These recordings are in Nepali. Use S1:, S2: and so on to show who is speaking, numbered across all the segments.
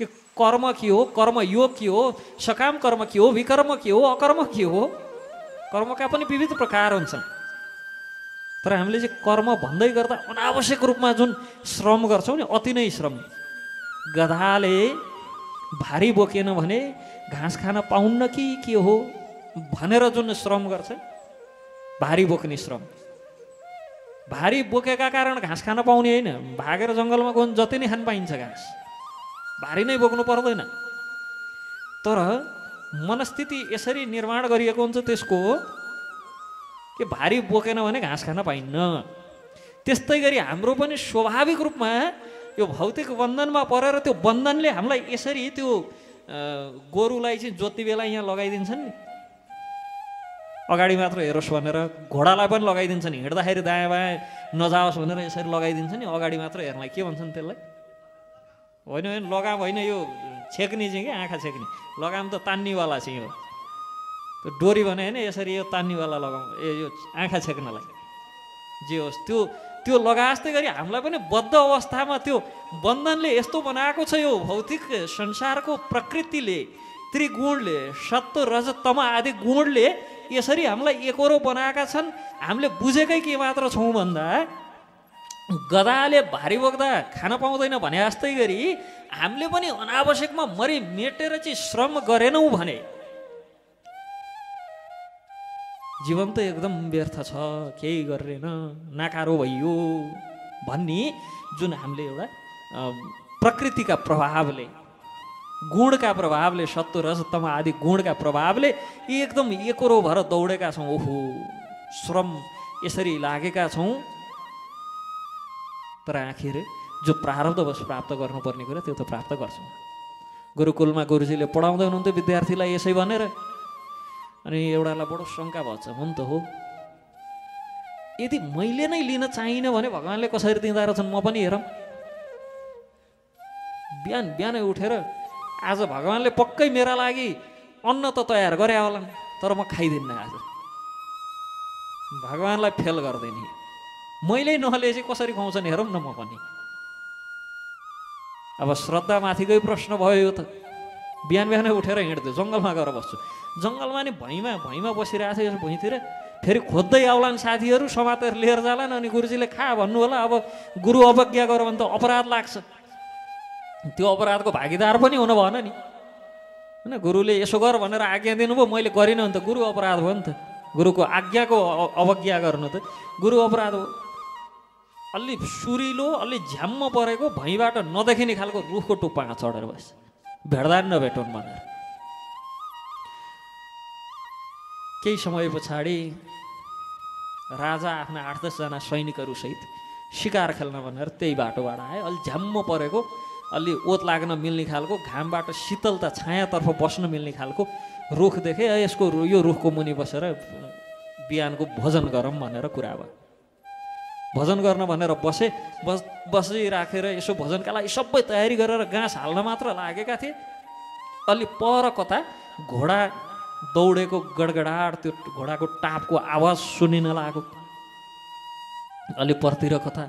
S1: कि कर्म के हो, कर्मयोग के हो, सकाम कर्म के हो, विकर्म के हो, अकर्म के हो। कर्मका पनि विविध प्रकार हुन्छन्। तर हामीले चाहिँ कर्म भन्दै गर्दा अनावश्यक रूपमा जुन श्रम गर्छौँ नि, अति नै श्रम। गधाले भारी बोकेन भने घाँस खान पाउन्न कि के हो भनेर जुन श्रम गर्छ, भारी बोक्ने श्रम। भारी बोकेका कारण घाँस खान पाउने होइन, भागेर जङ्गलमा गयो भने जति नै खान पाइन्छ घाँस, भारी नै बोक्नु पर्दैन। तर मनस्थिति यसरी निर्माण गरिएको हुन्छ त्यसको कि भारी बोकेन भने घाँस खान पाइन्न। त्यस्तै गरी हाम्रो पनि स्वाभाविक रूपमा यो भौतिक बन्धनमा परेर त्यो बन्धनले हामीलाई यसरी त्यो गोरुलाई चाहिँ जोत्ती बेला यहाँ लगाइदिन्छन् नि, अगाडि मात्र हेरोस् भनेर। घोडालाई पनि लगाइदिन्छन्, हिँड्दाखेरि दायाँ बायाँ नजाओस् भनेर यसरी लगाइदिन्छ नि, अगाडि मात्र हेर्नलाई। के भन्छन् त्यसलाई? होइन होइन, लगाम होइन, यो छेक्ने चाहिँ क्या, आँखा छेक्ने लगाम त तान्नेवाला चाहिँ हो। त्यो डोरी भने होइन, यसरी यो तान्नेवाला लगाम, यो आँखा छेक्नलाई जे होस् त्यो लगाजस्तै गरी हामीलाई पनि बद्ध अवस्थामा त्यो बन्धनले यस्तो बनाएको छ। यो भौतिक संसारको प्रकृतिले, त्रिगुणले, सत्व रज तम आदि गुणले यसरी हामीलाई एकरो बनाएका छन्। हामीले बुझेकै के मात्र छौँ भन्दा गधाले भारी बोक्दा खान पाउँदैन भने जस्तै गरी हामीले पनि अनावश्यकमा मरि मेटेर चाहिँ श्रम गरेनौँ भने जीवन त एकदम व्यर्थ छ, केही गरेन, नाकारो भइयो भन्ने जुन हामीले एउटा प्रकृतिका प्रभावले, गुणका प्रभावले, सत्व रज तम आदि गुणका प्रभावले एकदम एकरो भएर दौडेका छौँ। ओहो, श्रम यसरी लागेका छौँ। तर आखिर जो प्रारब्धवश प्राप्त गर्नुपर्ने कुरा त्यो त प्राप्त गर्छौँ। गुरुकुलमा गुरुजीले पढाउँदै हुनुहुन्थ्यो विद्यार्थीलाई यसै भनेर, अनि एउटालाई बडो शङ्का भन्छ, हुन त हो, यदि मैले नै लिन चाहिनँ भने भगवान्ले कसरी दिँदा रहेछन्, म पनि हेरौँ। बिहान बिहानै उठेर आज भगवान्ले पक्कै मेरा लागि अन्न त तयार गरे होलान्, तर म खाइदिन्न, आज भगवान्लाई फेल गर्दैन, मैले नहले चाहिँ कसरी खुवाउँछन् हेरौँ न म पनि। अब श्रद्धा माथिकै प्रश्न भयो यो त। बिहान बिहानै उठेर हिँड्थ्यो, जङ्गलमा गएर बस्छु, जङ्गलमा नि भुइँमा बसिरहेको थियो, भुइँतिर फेरि खोज्दै आउलान् साथीहरू, समातेर लिएर जालान्, अनि गुरुजीले खा भन्नु होला। अब गुरु अवज्ञा गर्यो भने त अपराध लाग्छ, त्यो अपराधको भागीदार पनि हुनु भएन नि होइन। गुरुले यसो गर भनेर आज्ञा दिनुभयो, मैले गरिनँ भने त गुरु अपराध भयो नि त। गुरुको आज्ञाको अवज्ञा गर्नु त गुरु अपराध हो। अलि सुरिलो, अलि झ्याम्म परेको, भुइँबाट नदेखिने खालको रुखको टुप्पामा चढेर बस, भेट्दा नभेटौँ भनेर। केही समय पछाडि राजा आफ्ना 8-10 जना सैनिकहरू सहित शिकार खेल्न भनेर त्यही बाटोबाट आए। अलि झ्याम्म परेको, अलि ओत लाग्न मिल्ने खालको, घामबाट शीतलता छायातर्फ बस्न मिल्ने खालको रुख देखे। यसको यो रुखको मुनि बसेर बिहानको भोजन गरौँ भनेर कुरा भयो। भोजन गर्न भनेर बसिराखेर यसो भोजनका लागि सबै तयारी गरेर घाँस हाल्न मात्र लागेका थिए। अलि पर कता घोडा दौडेको गडगडाट, त्यो घोडाको टापको आवाज सुनिन लाग्यो। अलि परतिर कता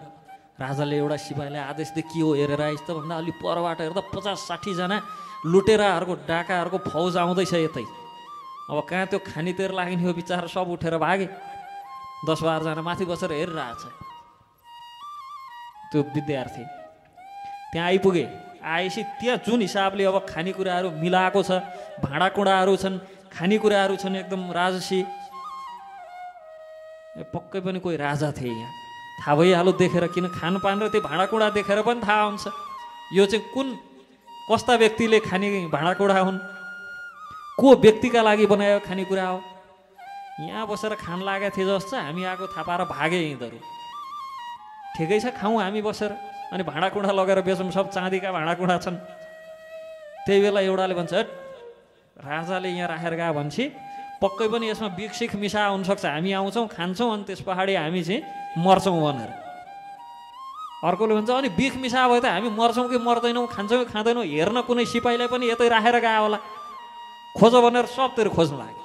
S1: राजाले एउटा सिपाहीलाई आदेश दिए, के हो हेरेर आइस त भन्दा अलि परबाट हेर्दा 50-60 जना लुटेराहरूको डाकाहरूको फौज आउँदैछ यतै। अब कहाँ त्यो खानीतिर लाग्ने हो, बिचारा सब उठेर भागे। 10-12 जना माथि बसेर हेरिरहेछ। त्यो विद्यार्थी त्यहाँ आइपुगे। आएपछि त्यहाँ जुन हिसाबले अब खानेकुराहरू मिलाएको छ, भाँडाकुँडाहरू छन्, खानेकुराहरू छन् एकदम राजसी। पक्कै पनि कोही राजा थिए यहाँ, थाहा भइहाल्यो देखेर, किन खानपान र त्यो भाँडाकुँडा देखेर पनि थाहा हुन्छ यो चाहिँ कुन कस्ता व्यक्तिले खाने भाँडाकुँडा हुन्, को व्यक्तिका लागि बनायो खानेकुरा हो। यहाँ बसेर खान लागेको थिए जस्तो हामी आएको थाहा पाएर भागे यिनीहरू। ठिकै छ, खाउँ हामी बसेर, अनि भाँडाकुँडा लगेर बेचौँ, सब चाँदीका भाँडाकुँडा छन्। त्यही बेला एउटाले भन्छ, राजाले यहाँ राखेर गयो भनेपछि पक्कै पनि यसमा बिख मिसा हुनसक्छ, हामी आउँछौँ खान्छौँ अनि त्यस पछाडि हामी चाहिँ मर्छौँ भनेर। अर्कोले भन्छ, अनि बिख मिसा भयो त हामी मर्छौँ कि मर्दैनौँ, खान्छौँ कि खाँदैनौँ हेर्न कुनै सिपाहीलाई पनि यतै राखेर गयो होला, खोज भनेर सबतिर खोज्नु लाग्यो।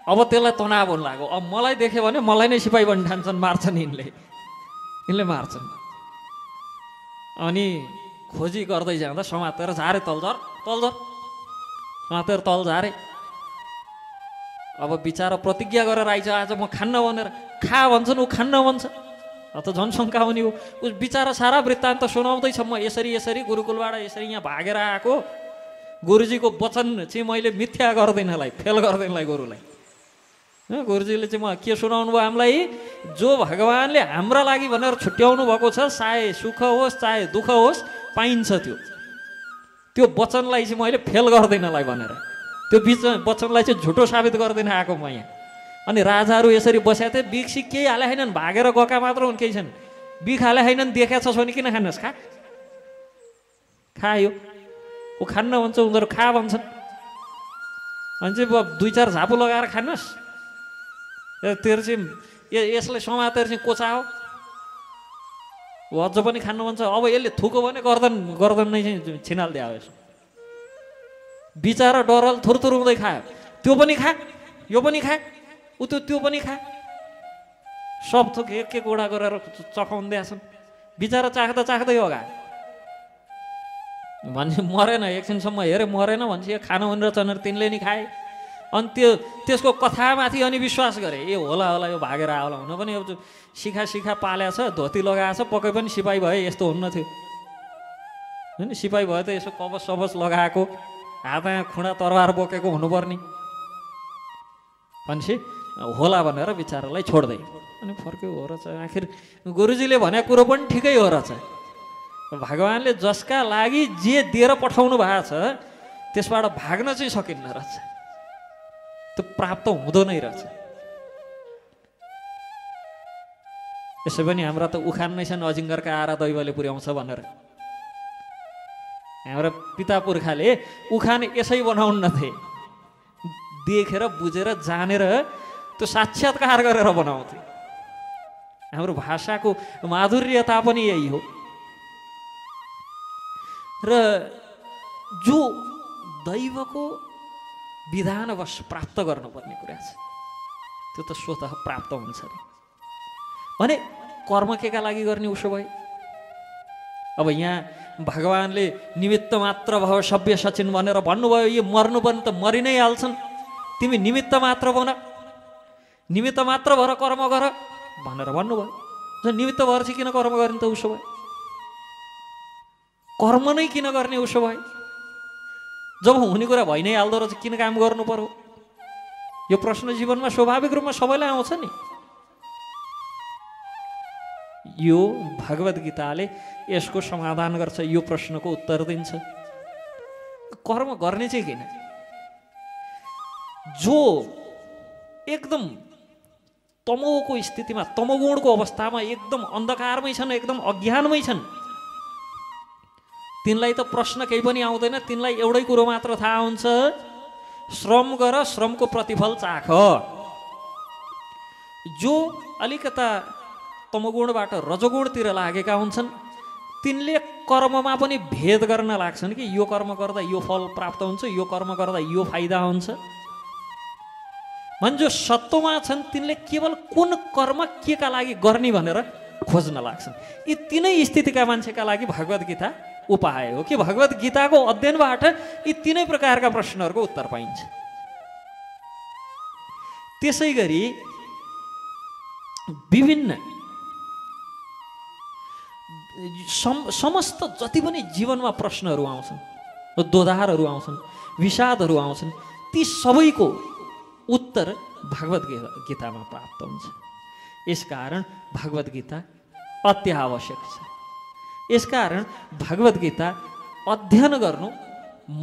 S1: अब त्यसलाई तनाव हुन लाग्यो, अब मलाई देख्यो भने मलाई नै सिपाही भन्न ठान्छन्, मार्छन् यिनले मार्छन्। अनि खोजी गर्दै जाँदा समातेर झारे तलझर तलझर समातेर तल झारे। अब बिचारा प्रतिज्ञा गरेर आइज आज म खान्न भनेर, खा भन्छन् ऊ खान्न भन्छ। त झन् शङ्का हुने हो। उस बिचारा सारा वृत्तान्त सुनाउँदैछ, म यसरी यसरी गुरुकुलबाट यसरी यहाँ भागेर आएको, गुरुजीको वचन चाहिँ मैले मिथ्या गर्दैनलाई, फेल गर्दैनलाई गुरुलाई। गुरुजीले चाहिँ म के सुनाउनु भयो हामीलाई, जो भगवान्ले हाम्रा लागि भनेर छुट्याउनु भएको छ, चाहे सुख होस् चाहे दुःख होस् पाइन्छ, त्यो वचनलाई चाहिँ मैले फेल गर्दैनलाई भनेर त्यो वचनलाई चाहिँ झुटो साबित गर्दैन आएको म यहाँ। अनि राजाहरू यसरी बसेका थिए, बिखसिक केही हाले छैनन्, भागेर गएका मात्र हुन्, केही छन्। बिख हाले छैनन्, देखेका छस् भने किन खानुहोस्, खायो ऊ खान्न भन्छ, उनीहरू खा भन्छन्। अनि चाहिँ अब 2-4 झापु लगाएर खानुहोस्, तेरो चाहिँ यसलाई समातेर चाहिँ कोचाओ, ऊ अझ पनि खानु भन्छ। अब यसले थुको भने गर्दन नै चाहिँ छिनालिदियो यसो। बिचारा डरल थुरथुर हुँदै खायो, त्यो पनि खा यो पनि खा ऊ त्यो पनि खा, सब थोक एक एक वडा गरेर चखाउँदै छन्। बिचारा चाख्दा चाख्दै अगायो भन्छ, मरेन एकछिनसम्म हेरे मरेन भन्छ, खानु भनेर चनेर तिनले नि खाए। अनि त्यसको कथामाथि अनि विश्वास गरे, ए होला होला यो भागेर आउला, हुन पनि अब शिखा पालेको छ, धोती लगाएको छ, पक्कै पनि सिपाही भए यस्तो हुन्न थियो होइन। सिपाही भए त यसो कवच सबच लगाएको, हातमा खुँडा तरवार बोकेको हुनुपर्ने। भनेपछि होला भनेर बिचारालाई छोड्दै अनि फर्क्यो। हो रहेछ, आखिर गुरुजीले भनेको कुरो पनि ठिकै हो रहेछ। भगवान्ले जसका लागि जे दिएर पठाउनु भएको छ त्यसबाट भाग्न चाहिँ सकिन्न रहेछ, त्यो प्राप्त हुँदो नै रहेछ। यसै पनि हाम्रा त उखान नै छन्, अजिङ्गरका आरा दैवले पुर्याउँछ भनेर। हाम्रा पिता पुर्खाले उखान यसै बनाउन्नथे, देखेर बुझेर जानेर त्यो साक्षात्कार गरेर बनाउँथे। हाम्रो भाषाको माधुर्यता पनि यही हो। र जो दैवको विधानवश प्राप्त गर्नुपर्ने कुरा छ त्यो त स्वतः प्राप्त हुन्छ नि। भने कर्म केका लागि गर्ने उसो भए? अब यहाँ भगवान्ले निमित्त मात्र भव सभ्य सचिन भनेर भन्नुभयो, यो मर्नु पनि त मरि नै हाल्छन्, तिमी निमित्त मात्र बन, निमित्त मात्र भएर कर्म गर भनेर भन्नुभयो। निमित्त भएर चाहिँ किन कर्म गर्ने त उसो भए? कर्म नै किन गर्ने उसो भए? जब हुने कुरा भइ नै हाल्दो रहेछ किन काम गर्नु पर्यो? यो प्रश्न जीवनमा स्वाभाविक रूपमा सबैलाई आउँछ नि। यो भगवत गीताले यसको समाधान गर्छ, यो प्रश्नको उत्तर दिन्छ। कर्म गर्ने चाहिँ किन? जो एकदम तमोको स्थितिमा, तमोगुणको अवस्थामा एकदम अन्धकारमै छन्, एकदम अज्ञानमै छन्, तिनलाई त प्रश्न केही पनि आउँदैन। तिनलाई एउटै कुरो मात्र थाहा हुन्छ, श्रम गर, श्रमको प्रतिफल चाख। जो अलिकता तमोगुणबाट रजोगुणतिर लागेका हुन्छन् तिनले कर्ममा पनि भेद गर्न लाग्छन् कि यो कर्म गर्दा यो फल प्राप्त हुन्छ, यो कर्म गर्दा यो फाइदा हुन्छ। भने जो सत्वमा छन् तिनले केवल कुन कर्म केका लागि गर्ने भनेर खोज्न लाग्छन्। यी तीनै स्थितिका मान्छेका लागि भगवत गीता उपाय हो कि भगवत गीताको अध्ययनबाट यी तीनै प्रकारका प्रश्नहरूको उत्तर पाइन्छ। त्यसै गरी विभिन्न समस्त जति पनि जीवनमा प्रश्नहरू आउँछन्, दोधारहरू आउँछन्, विषादहरू आउँछन्, ती सबैको उत्तर भगवत गीतामा प्राप्त हुन्छ। यसकारण भगवत गीता अति आवश्यक छ। यसकारण भगवत गीता अध्ययन गर्नु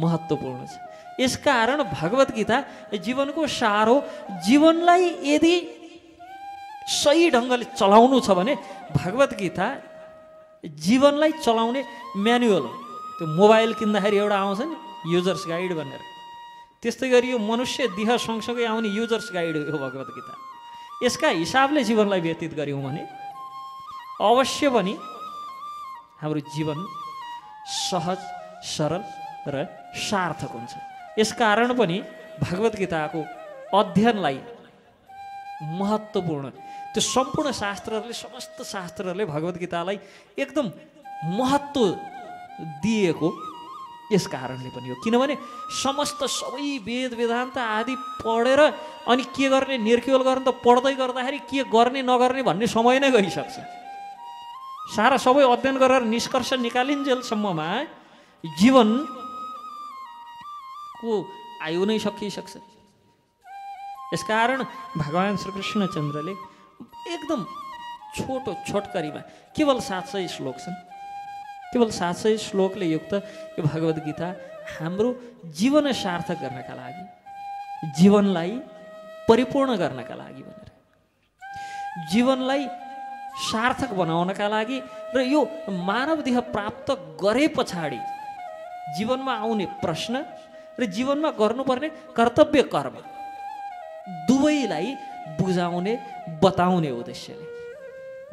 S1: महत्त्वपूर्ण छ। यसकारण भगवत गीता जीवनको सार हो। जीवनलाई यदि सही ढङ्गले चलाउनु छ भने भगवत गीता जीवनलाई चलाउने म्यानुअल हो। त्यो मोबाइल किन्दाखेरि एउटा आउँछ नि युजर्स गाइड भनेर, त्यस्तै गरी यो मनुष्य देह सँगसँगै आउने युजर्स गाइड हो भगवत गीता। यसका हिसाबले जीवनलाई व्यतीत गऱ्यौँ भने अवश्य पनि हाम्रो जीवन सहज, सरल र सार्थक हुन्छ। यसकारण पनि भगवत गीताको अध्ययनलाई महत्त्वपूर्ण, त्यो सम्पूर्ण शास्त्रहरूले, समस्त शास्त्रहरूले भगवत गीतालाई एकदम महत्त्व दिएको यस कारणले पनि हो। किनभने समस्त सबै वेद वेदान्त आदि पढेर अनि के गर्ने निर्क्युल गर्ने त पढ्दै गर्दाखेरि के गर्ने नगर्ने भन्ने समय नै गइसक्छ। सारा सबै अध्ययन गरेर निष्कर्ष निकालिन्जेलसम्ममा जीवनको आयु नै सकिसक्छ। यसकारण भगवान् श्रीकृष्णचन्द्रले एकदम छोटो छोटकरीमा केवल 700 श्लोक छन्, केवल 700 श्लोकले युक्त यो भगवद् गीता हाम्रो जीवन सार्थक गर्नका लागि, जीवनलाई परिपूर्ण गर्नका लागि भनेर, जीवनलाई सार्थक बनाउनका लागि र यो मानव देह प्राप्त गरे पछाडि जीवनमा आउने प्रश्न र जीवनमा गर्नुपर्ने कर्तव्य कर्म दुवैलाई बुझाउने बताउने उद्देश्यले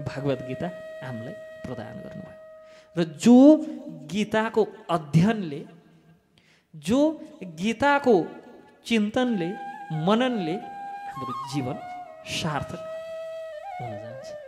S1: भगवद् गीता हामीलाई प्रदान गर्नुभयो। र जो गीताको अध्ययनले, जो गीताको चिन्तनले, मननले हाम्रो जीवन सार्थक हुन जान्छ।